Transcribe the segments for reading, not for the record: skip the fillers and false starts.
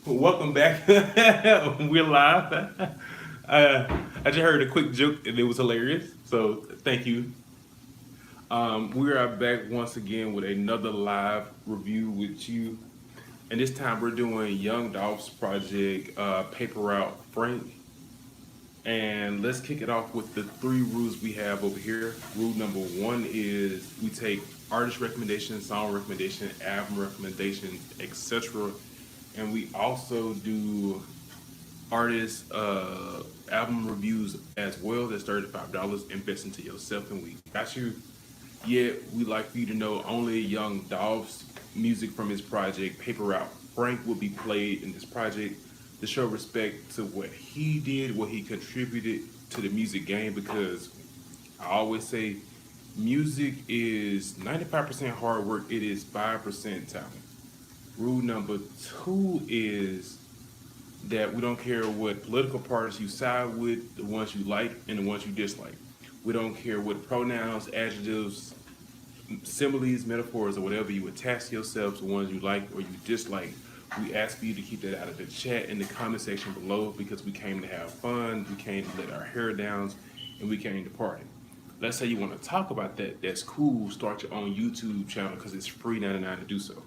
Welcome back. We're live. I just heard a quick joke and it was hilarious. So thank you. We are back once again with another live review with you. And this time we're doing Young Dolph's project, Paper Route Frank. And let's kick it off with the three rules we have over here. Rule number one is we take artist recommendations, song recommendations, album recommendations, etc. And we also do artist album reviews as well. That's $35. Invest into yourself, and we got you. Yet we like for you to know only Young Dolph's music from his project Paper Route Frank will be played in this project to show respect to what he did, what he contributed to the music game. Because I always say music is 95% hard work, it is 5% talent. Rule number two is that we don't care what political parties you side with, the ones you like and the ones you dislike. We don't care what pronouns, adjectives, similes, metaphors, or whatever you attach to yourself to ones you like or you dislike. We ask for you to keep that out of the chat in the comment section below because we came to have fun, we came to let our hair down, and we came to party. Let's say you want to talk about that, that's cool. Start your own YouTube channel because it's free 99 to do so.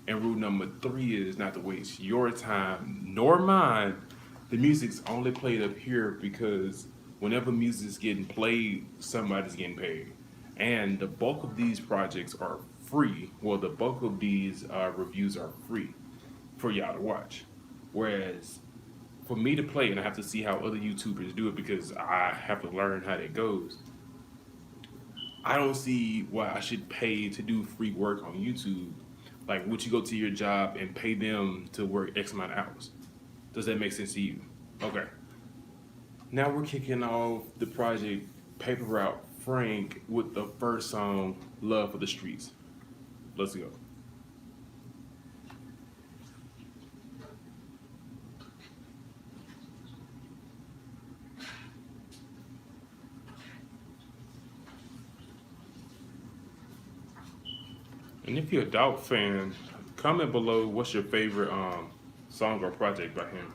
And rule number three is not to waste your time nor mine. The music's only played up here because whenever music's getting played, somebody's getting paid. And the bulk of these projects are free. Well, the bulk of these reviews are free for y'all to watch. Whereas for me to play, and I have to see how other YouTubers do it because I have to learn how that goes. I don't see why I should pay to do free work on YouTube. Like, would you go to your job and pay them to work X amount of hours? Does that make sense to you? Okay. Now we're kicking off the project Paper Route Frank with the first song, Love for the Streets. Let's go. And if you're a Dolph fan, comment below what's your favorite song or project by him.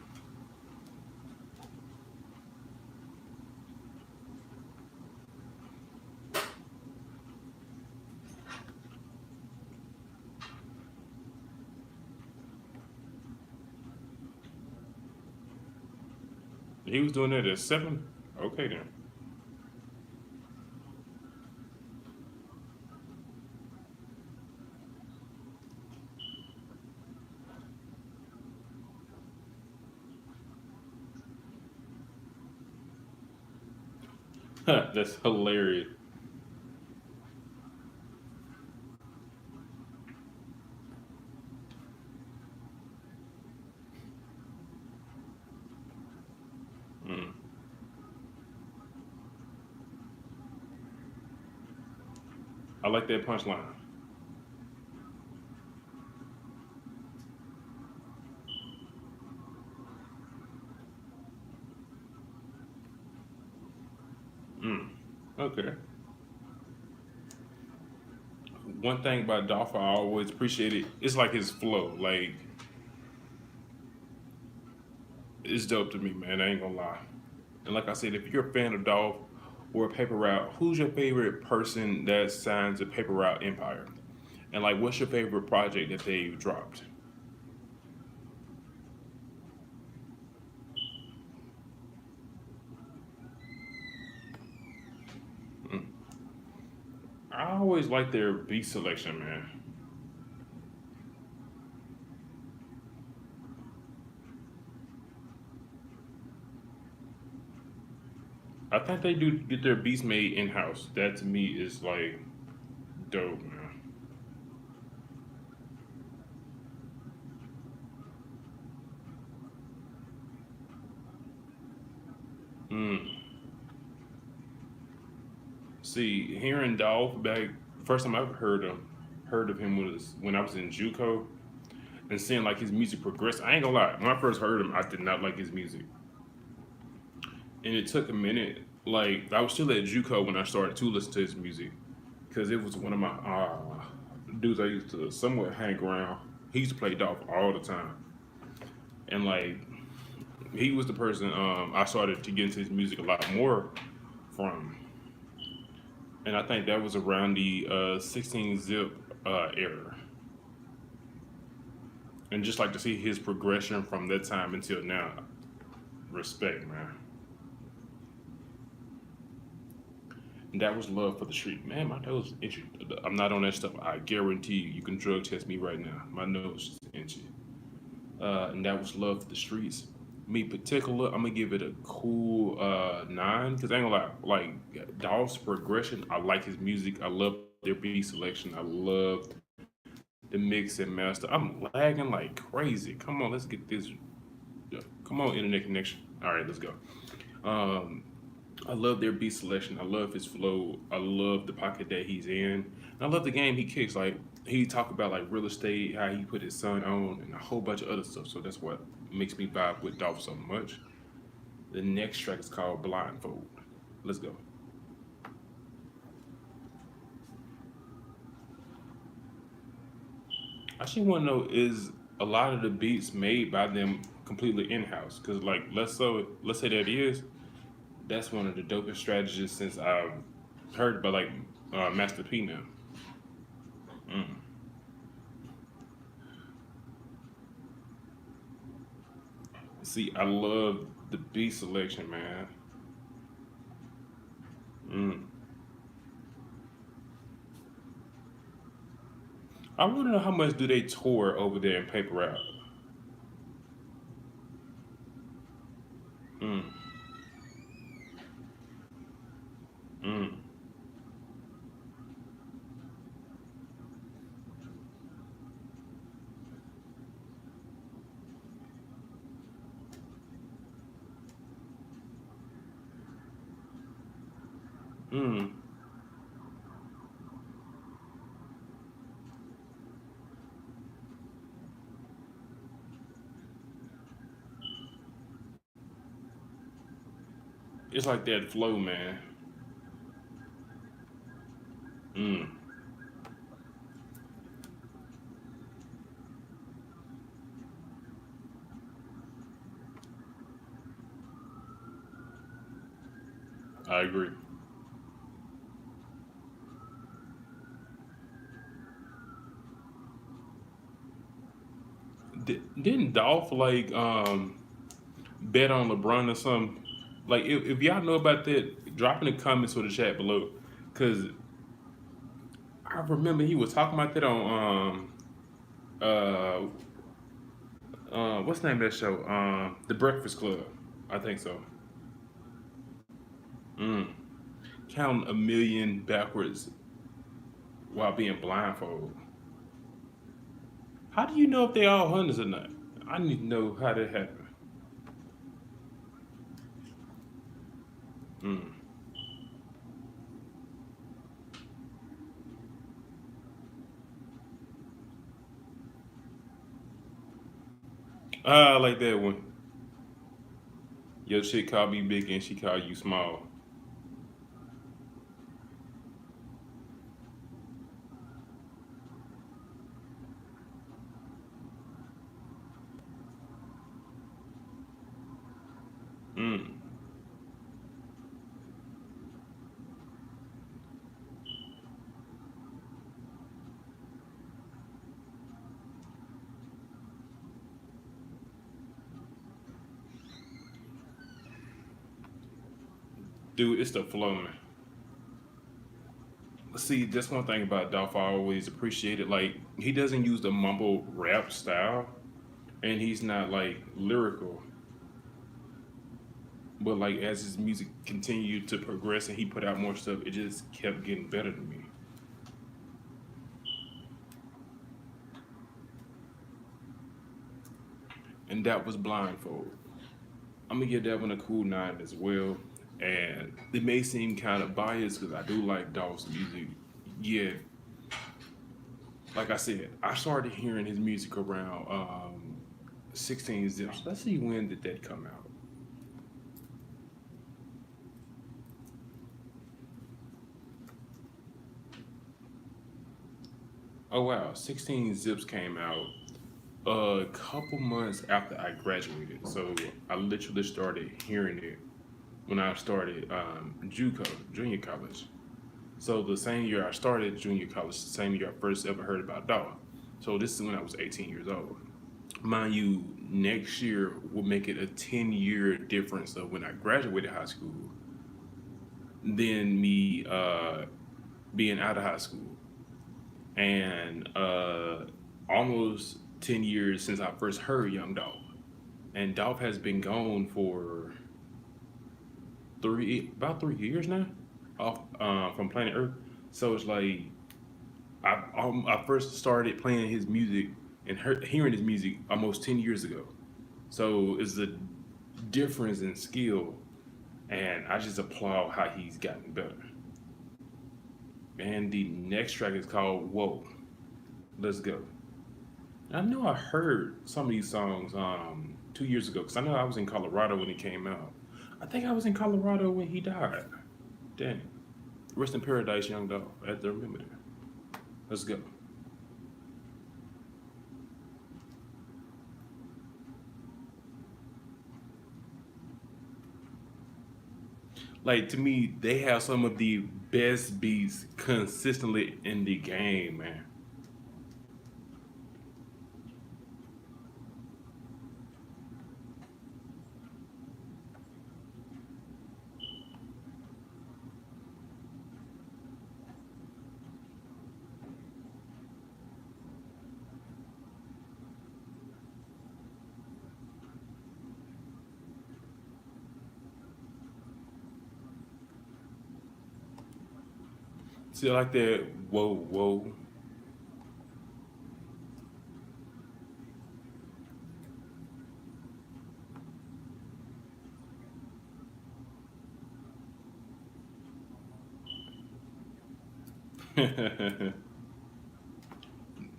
He was doing that at 7? Okay then. That's hilarious. Mm. I like that punchline. Mm. Okay. One thing about Dolph I always appreciate it. It's like his flow. Like it's dope to me, man. I ain't gonna lie. And like I said, if you're a fan of Dolph or Paper Route, who's your favorite person that signs a Paper Route Empire? And like, what's your favorite project that they've dropped? Mm. I always like their beat selection, man. I think they do get their beats made in house. That to me is like dope, man. Mm. See, hearing Dolph back, first time I ever heard of him was when I was in JUCO and seeing like his music progress. I ain't gonna lie, when I first heard him, I did not like his music, and it took a minute. Like I was still at JUCO when I started to listen to his music because it was one of my dudes I used to somewhat hang around. He used to play Dolph all the time, and like he was the person I started to get into his music a lot more from, and I think that was around the 16 zip era, and just like to see his progression from that time until now. Respect, man. And that was love for the street, man. My nose is itchy. I'm not on that stuff. I guarantee you. You can drug test me right now. My nose is itchy. And that was love for the streets. Me particular, I'm gonna give it a cool nine because I ain't gonna lie. Like Dolph's progression, I like his music. I love their beat selection. I love the mix and master. I'm lagging like crazy. Come on, let's get this. Come on, internet connection. All right, let's go. Um, I love their beat selection. I love his flow. I love the pocket that he's in. And I love the game he kicks. Like he talk about like real estate, how he put his son on, and a whole bunch of other stuff. So that's what makes me vibe with Dolph so much. The next track is called Blindfold. Let's go. I actually want to know is a lot of the beats made by them completely in house? Because like let's say that is that's one of the dopest strategies since I've heard about like Master P now. Mm. See, I love the beat selection, man. Mm. I want to know how much do they tour over there in Paper Out. Mm. Mm. Mm. It's like that flow, man. Mm. I agree. Didn't Dolph like bet on LeBron or something? Like if y'all know about that, drop in the comments or the chat below. Cause I remember he was talking about that on what's the name of that show? The Breakfast Club. I think so. Mm. Count a million backwards while being blindfolded. How do you know if they all hundreds or not? I need to know how that happened. Mm. I like that one. Your shit called me big and she called you small. Mm. Dude, it's the flow, man. See, that's one thing about Dolph I always appreciated. Like, he doesn't use the mumble rap style, and he's not like lyrical. But like as his music continued to progress and he put out more stuff, it just kept getting better to me. And that was Blindfold. I'm gonna give that one a cool nine as well. And it may seem kind of biased because I do like Dolph's music. Yeah, like I said, I started hearing his music around 16 zips. Let's see when did that come out. Oh wow, 16 Zips came out a couple months after I graduated. So I literally started hearing it when I started JUCO, junior college. So the same year I started junior college, the same year I first ever heard about Dolph. So this is when I was 18 years old. Mind you, next year will make it a 10-year difference of when I graduated high school, then me being out of high school, and almost 10 years since I first heard Young Dolph. And Dolph has been gone for about 3 years now, off from planet Earth. So it's like I first started playing his music and hearing his music almost 10 years ago. So it's a difference in skill, and I just applaud how he's gotten better. And the next track is called "Whoa." Let's go. I know I heard some of these songs 2 years ago because I know I was in Colorado when it came out. I think I was in Colorado when he died. Damn. Rest in paradise, Young Dolph. I have to remember that. Let's go. Like to me, they have some of the best beats consistently in the game, man. See, I like that. Whoa, whoa.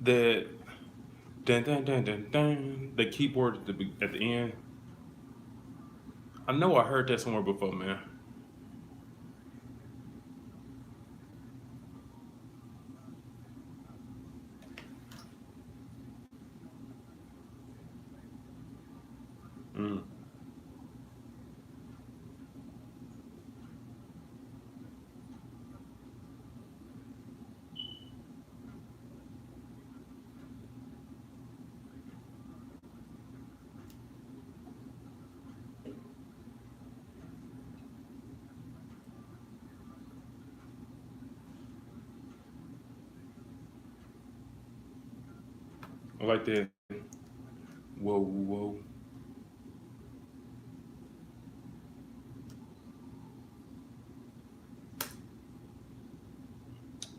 That dun dun dun dun dun. The keyboard at the end. I know I heard that somewhere before, man. Mm. I like that. Whoa, whoa.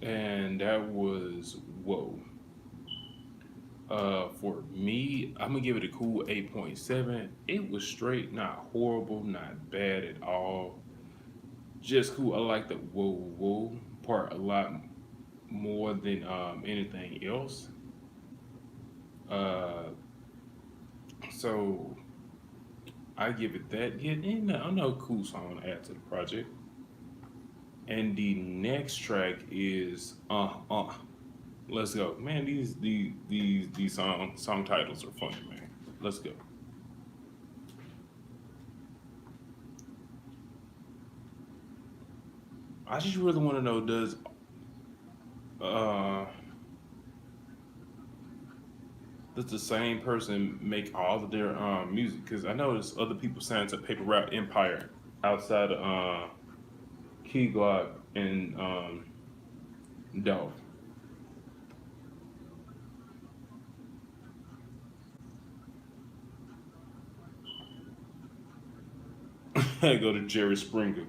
And that was whoa. For me, I'm gonna give it a cool 8.7. It was straight, not horrible, not bad at all. Just cool. I like the whoa whoa part a lot more than anything else. Uh, so I give it that. Yeah, and another cool song to add to the project. And the next track is Let's go, man. These song titles are funny, man. Let's go. I just really want to know uh does the same person make all of their music? Because I know there's other people signed to Paper Route Empire outside of Key Glock and Dolph. I go to Jerry Springer.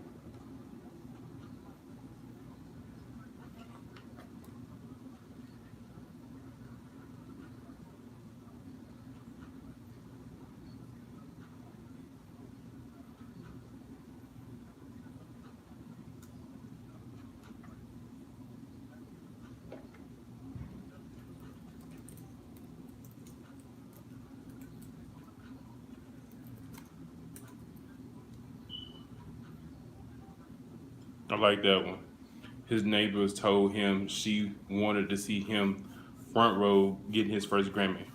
I like that one. His neighbors told him she wanted to see him front row getting his first Grammy.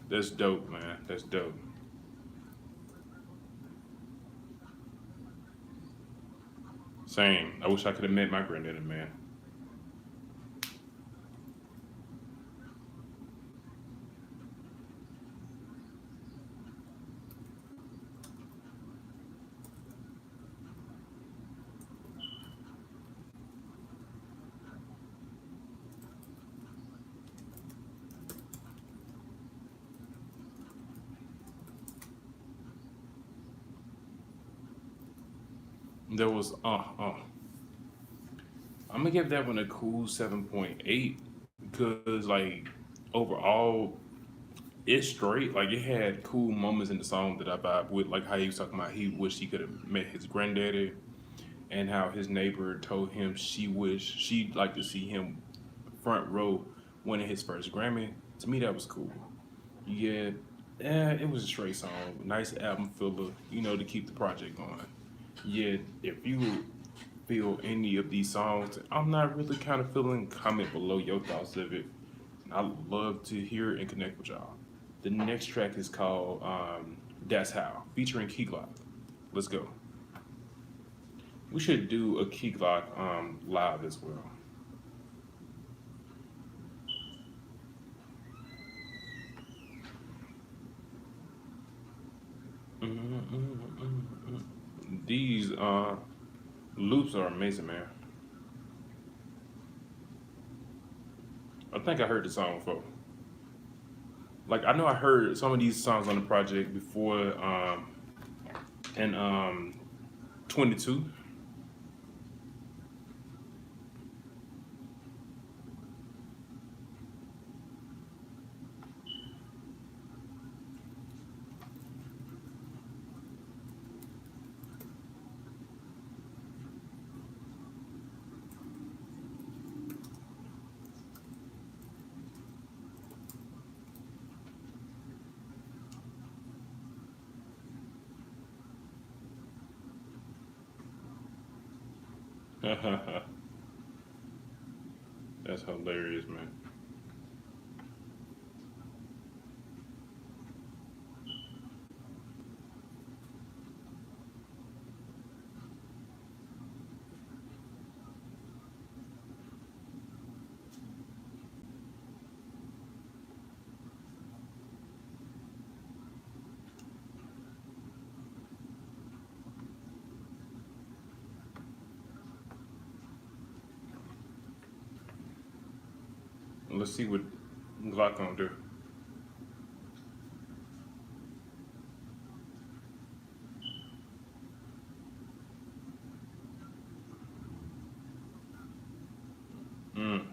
That's dope, man. That's dope. Same. I wish I could have met my granddaddy, man. There was I'm gonna give that one a cool 7.8 because like overall it's straight. Like it had cool moments in the song that I vibe with, like how he was talking about he wished he could have met his granddaddy, and how his neighbor told him she wished she'd like to see him front row winning his first Grammy. To me, that was cool. Yeah, it was a straight song, nice album filler, to keep the project going. Yeah, if you feel any of these songs, I'm not really kind of feeling, comment below your thoughts of it. I'd love to hear and connect with y'all. The next track is called That's How, featuring Key Glock. Let's go. We should do a Key Glock live as well. These loops are amazing, man. I think I heard the song before. Like I know I heard some of these songs on the project before, and 22. That's hilarious, man. Let's see what Glock gonna do. Mm.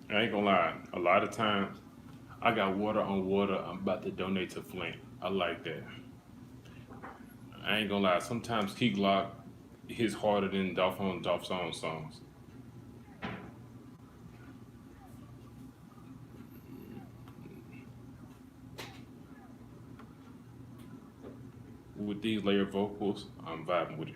I ain't gonna lie. A lot of times, I got water on water. I'm about to donate to Flint. I like that. I ain't gonna lie. Sometimes Key Glock hits harder than Dolph on Dolph's own songs. With these layered vocals, I'm vibing with it.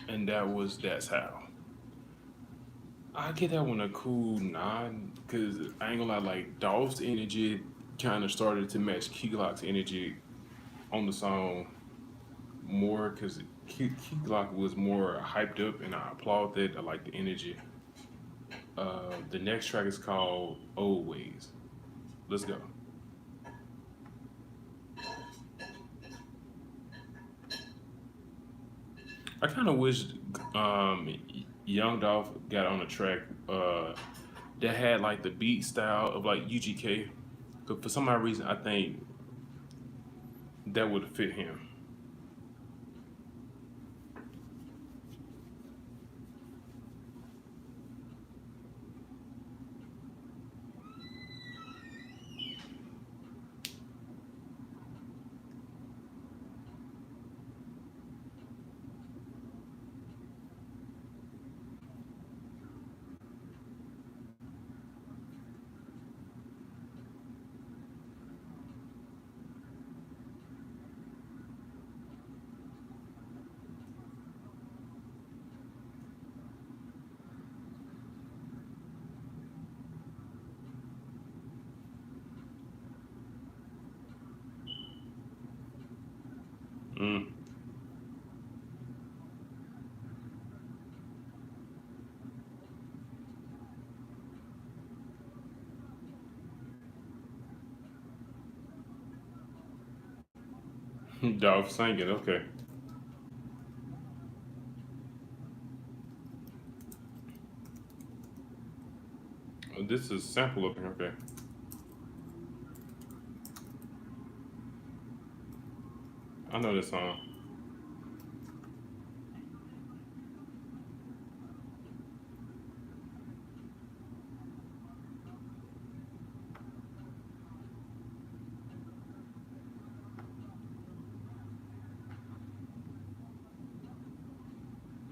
And that was That's How. I get that one a cool nine because I ain't gonna lie, like Dolph's energy kind of started to match Key Glock's energy on the song more because Key Glock was more hyped up, and I applaud that. I like the energy. The next track is called Old Ways. Let's go. I kind of wish um, Young Dolph got on a track that had like the beat style of like UGK. But for some odd reason, I think that would fit him. Mm. Dolph singing, okay. Oh, this is sample up here, okay. I know this song.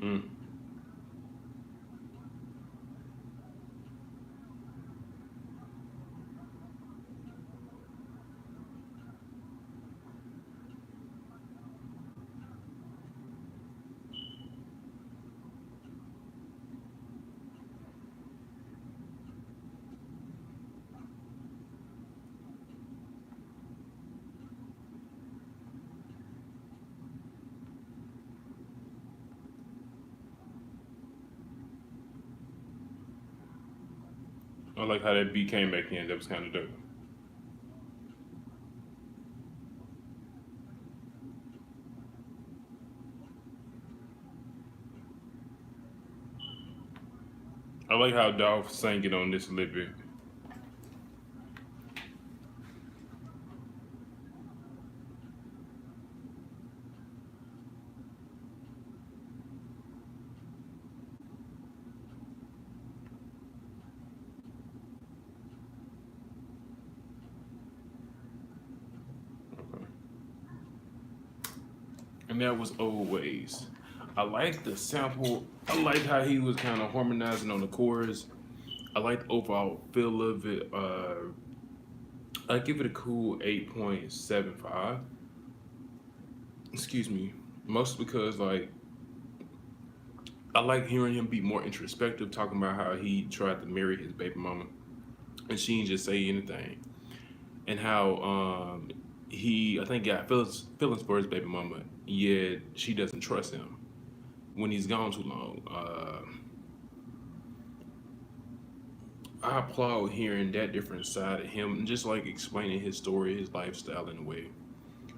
Mm. I like how that beat came back in. That was kind of dope. I like how Dolph sang it on this a little bit. Okay. And that was Always. I like the sample. I like how he was kind of harmonizing on the chorus. I like the overall feel of it. I give it a cool 8.75. Excuse me. Mostly because like I like hearing him be more introspective, talking about how he tried to marry his baby mama and she didn't just say anything, and how he I think got feelings for his baby mama, yet she doesn't trust him when he's gone too long. I applaud hearing that different side of him and just like explaining his story, his lifestyle in a way.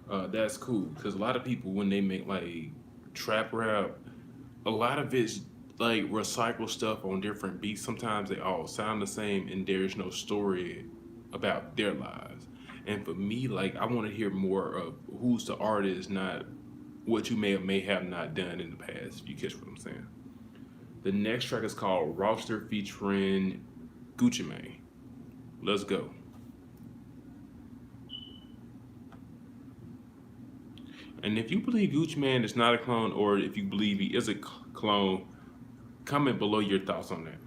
That's cool because a lot of people when they make like trap rap, a lot of it's like recycle stuff on different beats. Sometimes they all sound the same and there's no story about their lives. And for me, like I want to hear more of who's the artist, not what you may or may have not done in the past. If you catch what I'm saying. The next track is called Roster featuring Gucci Mane. Let's go. And if you believe Gucci Mane is not a clone, or if you believe he is a clone, comment below your thoughts on that.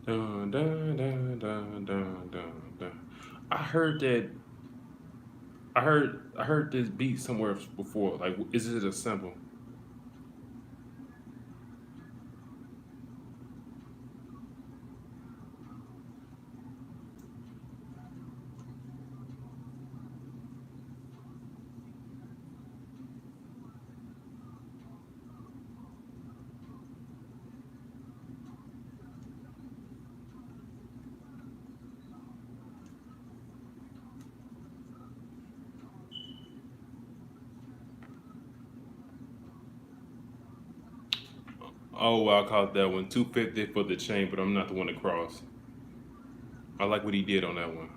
Dun, dun, dun, dun, dun, dun, dun. I heard that. I heard this beat somewhere before. Like, is it a sample? Oh, well, I caught that one. 250 for the chain, but I'm not the one to cross. I like what he did on that one.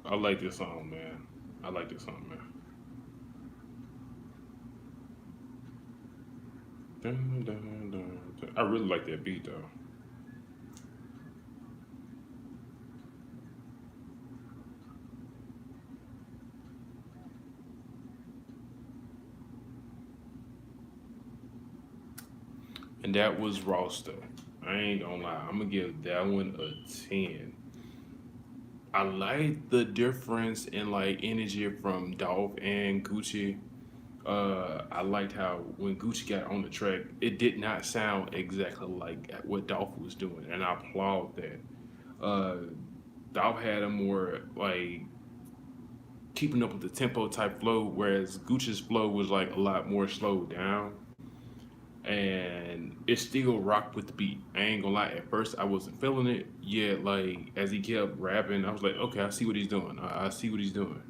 I like this song, man. I like this song, man. Dun, dun, dun, dun. I really like that beat though. And that was Roster. I ain't gonna lie. I'm gonna give that one a 10. I like the difference in like energy from Dolph and Gucci. I liked how when Gucci got on the track, it did not sound exactly like what Dolph was doing, and I applaud that. Uh, Dolph had a more like keeping up with the tempo type flow, whereas Gucci's flow was like a lot more slowed down, and it still rocked with the beat. I ain't gonna lie. At first, I wasn't feeling it yet. Like as he kept rapping, I was like, okay, I see what he's doing. I see what he's doing.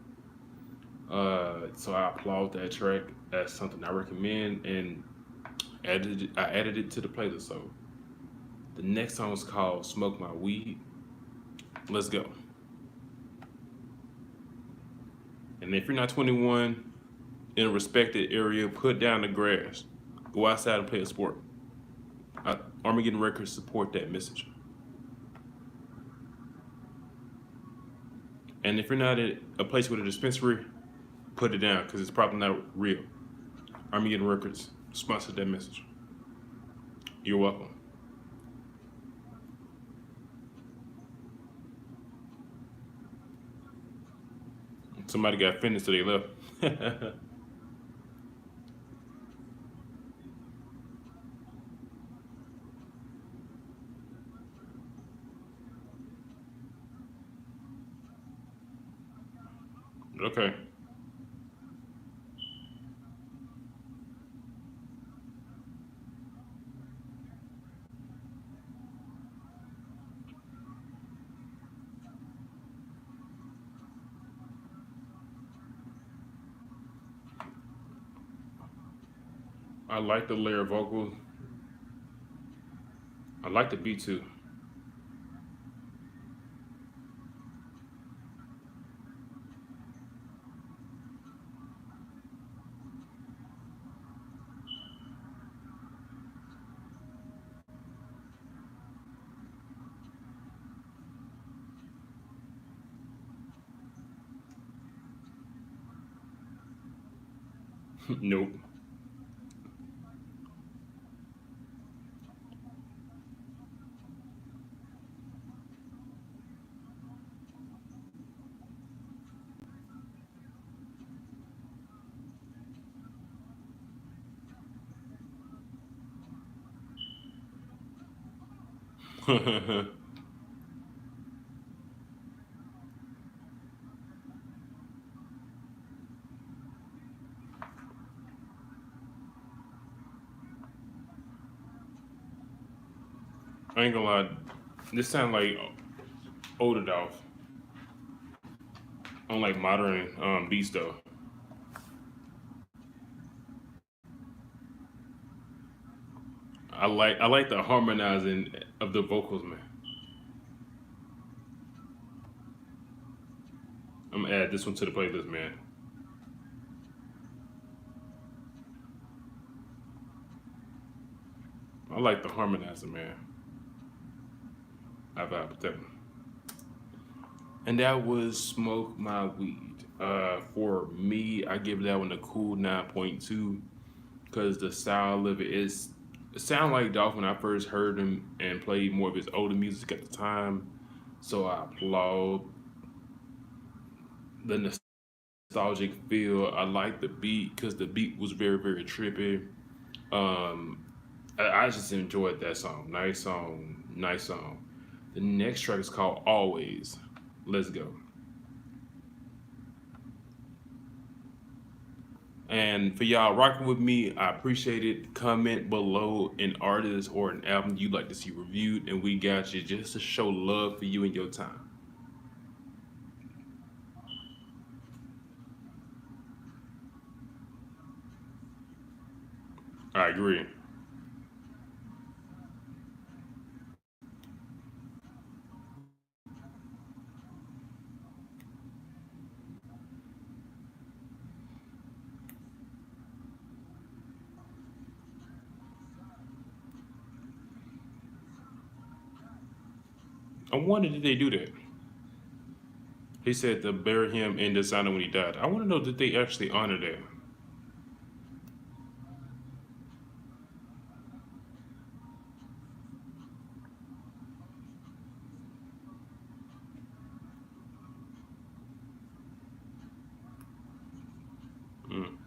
So I applaud that track. That's something I recommend, and I added it to the playlist. So the next song is called "Smoke My Weed." Let's go. And if you're not 21 in a respected area, put down the grass. Go outside and play a sport. Armageddon Records support that message. And if you're not at a place with a dispensary, put it down because it's probably not real. Armageddon Records sponsored that message. You're welcome. Somebody got finished so they left. Okay. I like the layer vocals. I like the beat too. Nope. I ain't gonna lie. This sound like older Dolph on like modern beats though. I like the harmonizing of the vocals, man. I'm gonna add this one to the playlist, man. I like the harmonizer, man. I vibe with that one. And that was Smoke My Weed. For me, I give that one a cool 9.2 because the style of it is. It sounded like Dolph when I first heard him and played more of his older music at the time. So I applaud the nostalgic feel. I like the beat because the beat was very, very trippy. Um, I just enjoyed that song. Nice song, nice song. The next track is called Always. Let's go. And for y'all rocking with me, I appreciate it. Comment below an artist or an album you'd like to see reviewed, and we got you just to show love for you and your time. I agree. I wonder did they do that? He said to bury him in designer when he died. I want to know did they actually honor that? Mm.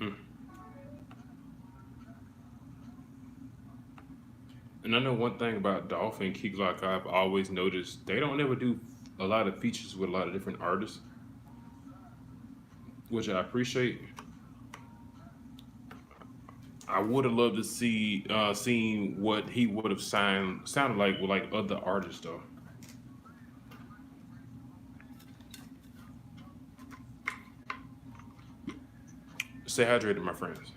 Mm. And I know one thing about Dolphin Key Glock I've always noticed they don't ever do a lot of features with a lot of different artists, which I appreciate. I would have loved to see seen what he would have sounded like with like other artists though. Stay hydrated, my friends.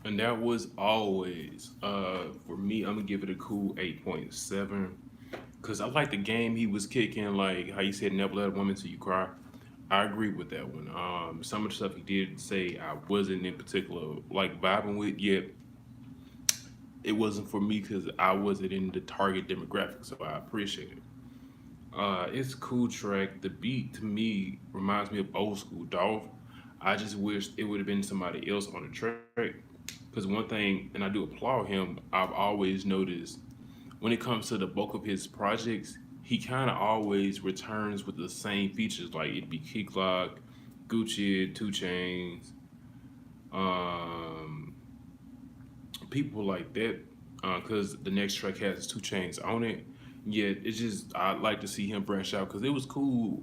And that was always for me. I'm gonna give it a cool 8.7 because I like the game he was kicking, like how you said never let a woman till you cry. I agree with that one. Some of the stuff he did say I wasn't in particular like vibing with, yet it wasn't for me because I wasn't in the target demographic, so I appreciate it. It's a cool track. The beat to me reminds me of old school Dolph. I just wish it would have been somebody else on the track. Because one thing, and I do applaud him, I've always noticed when it comes to the bulk of his projects, he kind of always returns with the same features. Like it'd be Key Glock, Gucci, Two Chains, um, people like that. Because the next track has Two Chains on it. Yet it's just I'd like to see him branch out because it was cool.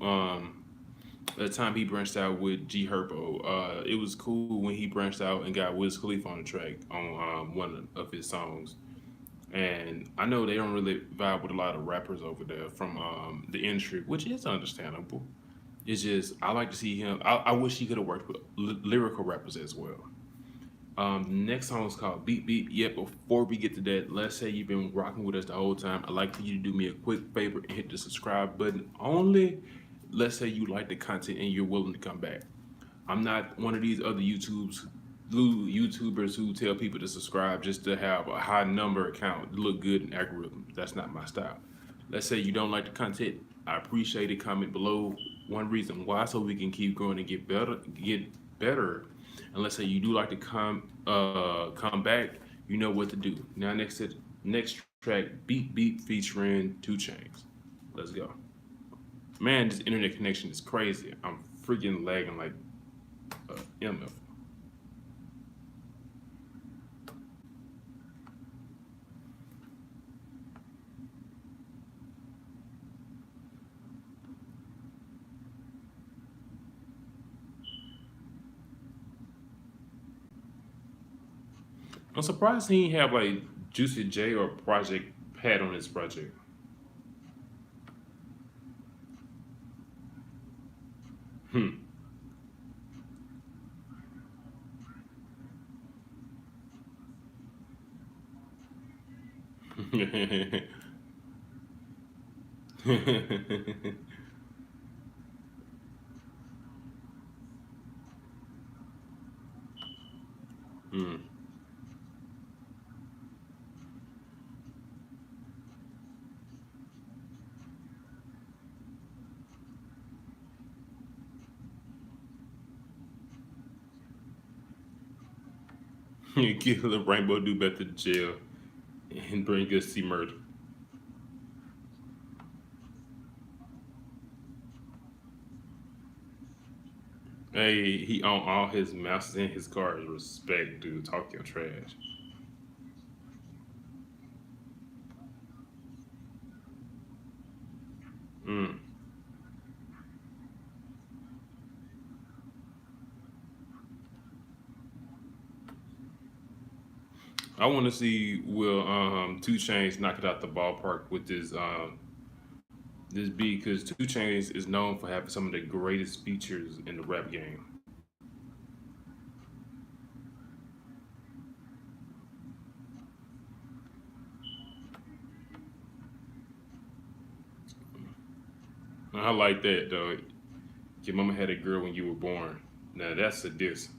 The time he branched out with G Herbo, it was cool when he branched out and got Wiz Khalifa on the track on one of his songs. And I know they don't really vibe with a lot of rappers over there from the industry, which is understandable. It's just I like to see him. I wish he could have worked with lyrical rappers as well. The next song is called Beat Beat. Yet before we get to that, let's say you've been rocking with us the whole time. I'd like for you to do me a quick favor and hit the subscribe button. Only let's say you like the content and you're willing to come back. I'm not one of these other YouTubers who tell people to subscribe just to have a high number account, look good in algorithms. That's not my style. Let's say you don't like the content. I appreciate it. Comment below one reason why, so we can keep growing and get better. And let's say you do like to come back, you know what to do. Now next track, Beat Beat featuring Two Chains. Let's go. Man, this internet connection is crazy. I'm freaking lagging like MF. I'm surprised he didn't have like Juicy J or Project Pat on his project. Hmm. Hmm. Kill the Rainbow do better to jail and bring us see murder. Hey, he own all his masters in his cars. Respect, dude. Talk your trash. Mm. I want to see will Two Chains knock it out the ballpark with this beat, because Two Chains is known for having some of the greatest features in the rap game. I like that though. Your mama had a girl when you were born. Now that's a diss.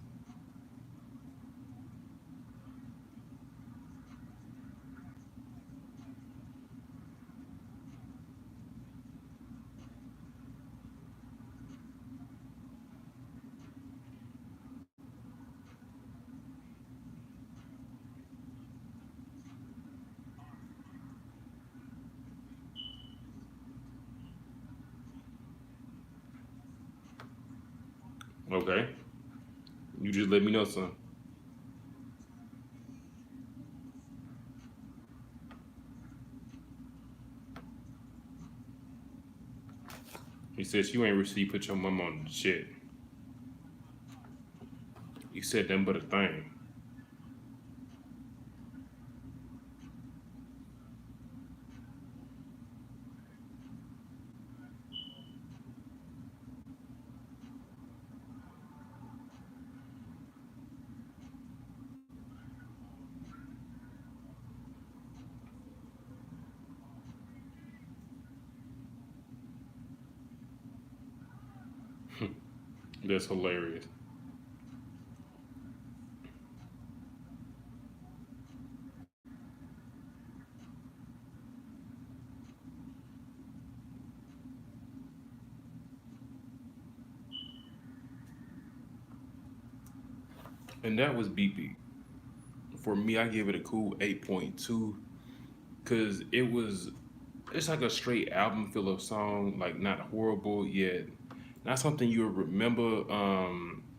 Okay, you just let me know, son. He says you ain't received. Put your mama on the shit. You said nothing but a thing. That's hilarious. And that was Beat Beat. For me, I give it a cool 8.2, because it's like a straight album full of song, like not horrible yet, not something you'll remember.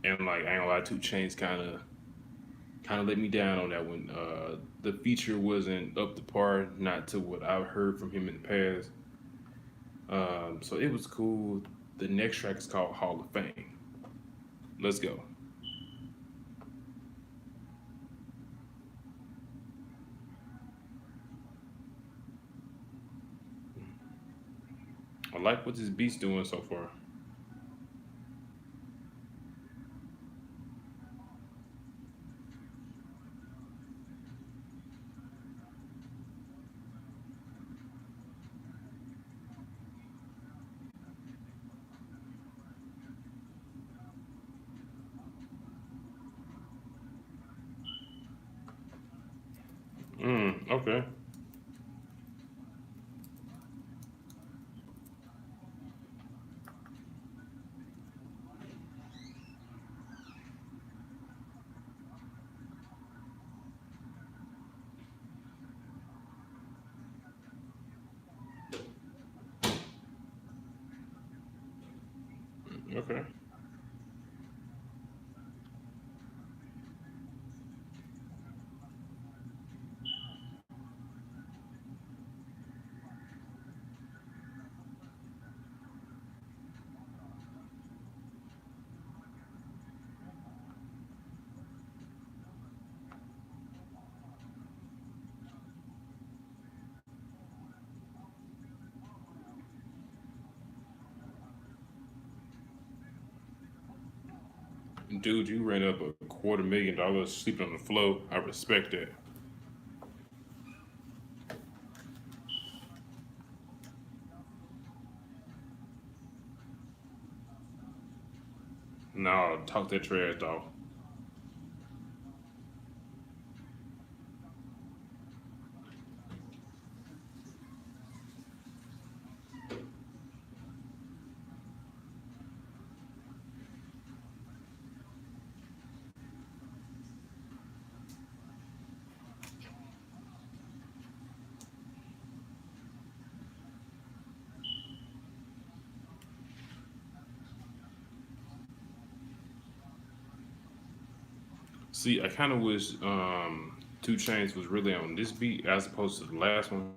And like I ain't gonna lie, Two Chains kind of let me down on that one. The feature wasn't up to par, not to what I've heard from him in the past. So it was cool. The next track is called Hall of Fame. Let's go. I like what this beat's doing so far. Okay. Okay. Dude, you ran up $250,000 sleeping on the floor. I respect that. Nah, talk that trash, dog. See, I kind of wish Two Chains was really on this beat as opposed to the last one.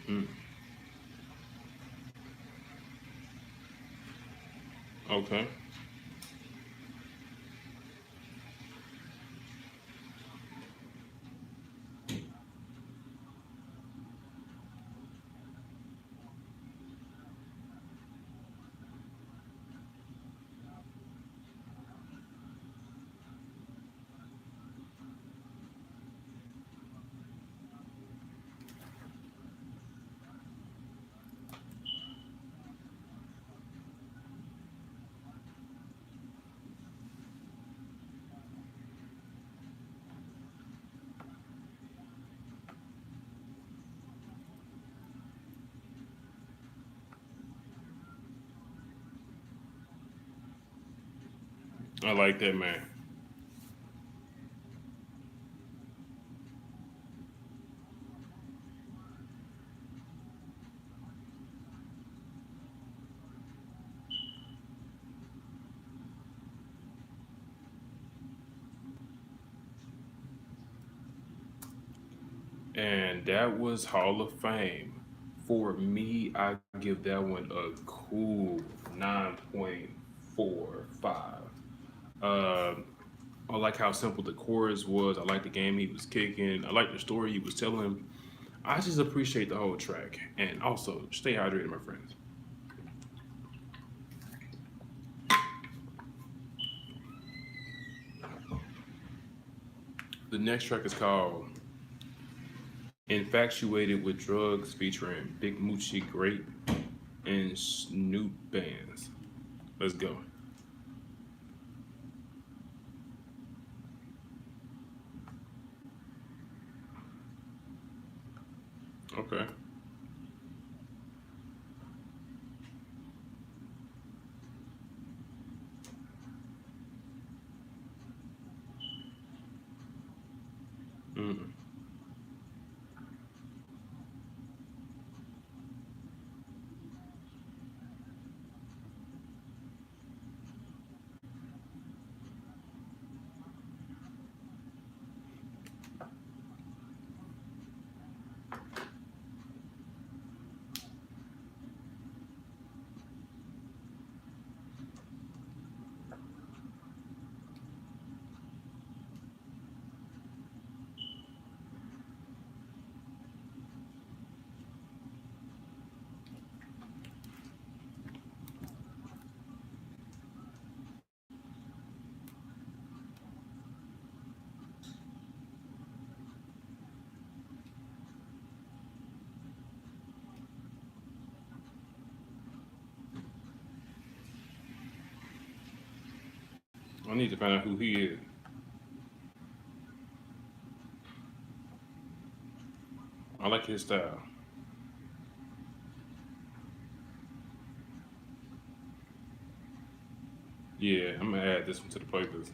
Mm, okay. I like that, man. And that was Hall of Fame. For me, I give that one a cool 9.45. I like how simple the chorus was. I like the game he was kicking. I like the story he was telling. I just appreciate the whole track. And also, stay hydrated, my friends. The next track is called Infatuated with Drugs featuring Big Moochie Grape and Snoop Bands. Let's go. Okay. Mm. I need to find out who he is. I like his style. Yeah, I'm gonna add this one to the playlist.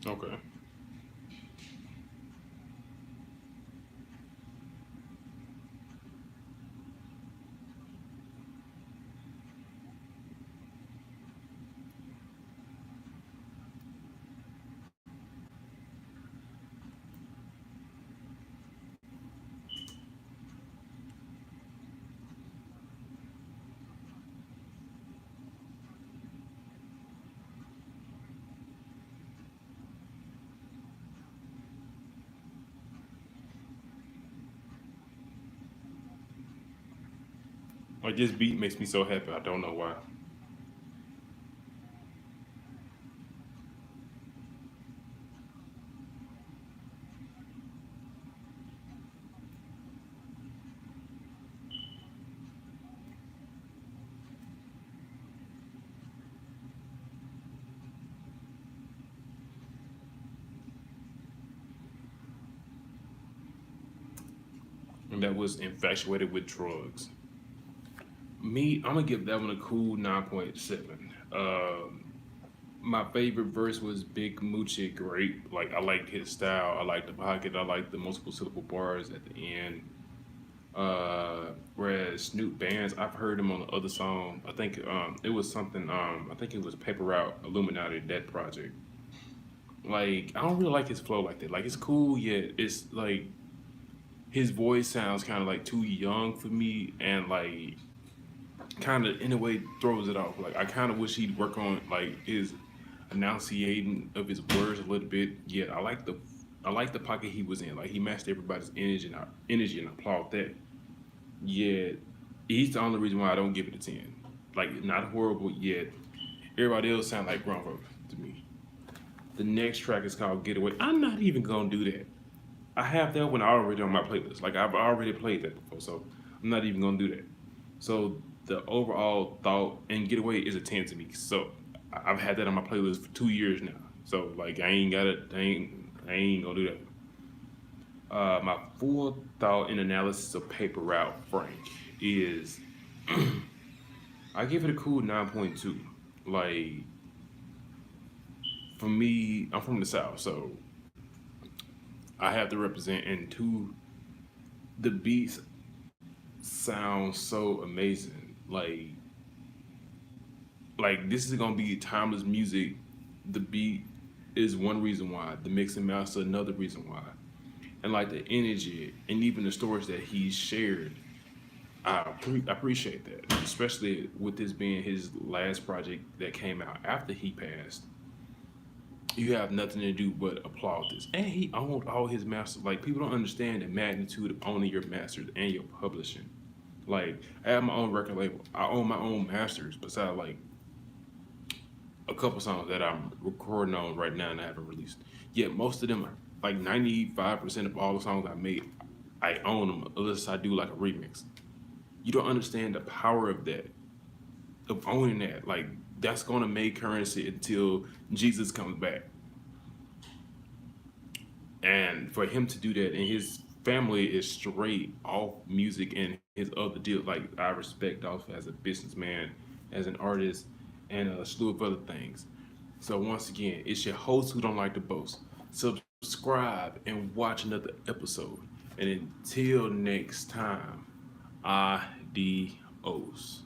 Okay. Like this beat makes me so happy. I don't know why. And that was infatuated with drugs. Me, I'm gonna give that one a cool 9.7. My favorite verse was Big Moochie Great. Like I liked his style. I liked the pocket. I liked the multiple syllable bars at the end. Whereas Snoop Bands, I've heard him on the other song. I think it was something. I think it was Paper Route Illuminati that project. Like I don't really like his flow like that. Like it's cool, yet it's like his voice sounds kind of like too young for me, and like kind of in a way throws it off. Like I kind of wish he'd work on like his enunciating of his words a little bit. Yet I like the pocket he was in. Like he matched everybody's energy and I applaud that. Yet he's the only reason why I don't give it a 10. Like not horrible yet. Everybody else sound like grown folk to me. The next track is called Getaway. I'm not even gonna do that. I have that one already on my playlist. Like I've already played that before, so I'm not even gonna do that. So the overall thought and Getaway is a 10 to me. So I've had that on my playlist for 2 years now. So like I ain't got it. I ain't gonna do that. My full thought and analysis of Paper Route Frank is I give it a cool 9.2. Like for me, I'm from the South, so I have to represent, and two, the beats sound so amazing. Like this is gonna be timeless music. The beat is one reason why. The mix and master another reason why. And like the energy and even the stories that he shared, I appreciate that, especially with this being his last project that came out after he passed. You have nothing to do but applaud this. And he owned all his masters. Like people don't understand the magnitude of owning your masters and your publishing. Like I have my own record label. I own my own masters besides like a couple songs that I'm recording on right now and I haven't released. Yet most of them are like 95% of all the songs I made, I own them unless I do like a remix. You don't understand the power of that, of owning that. Like that's gonna make currency until Jesus comes back. And for him to do that, and his family is straight off music and his other deal. Like I respect Dolph as a businessman, as an artist, and a slew of other things. So once again, it's your host who don't like to boast. Subscribe and watch another episode. And until next time, adios.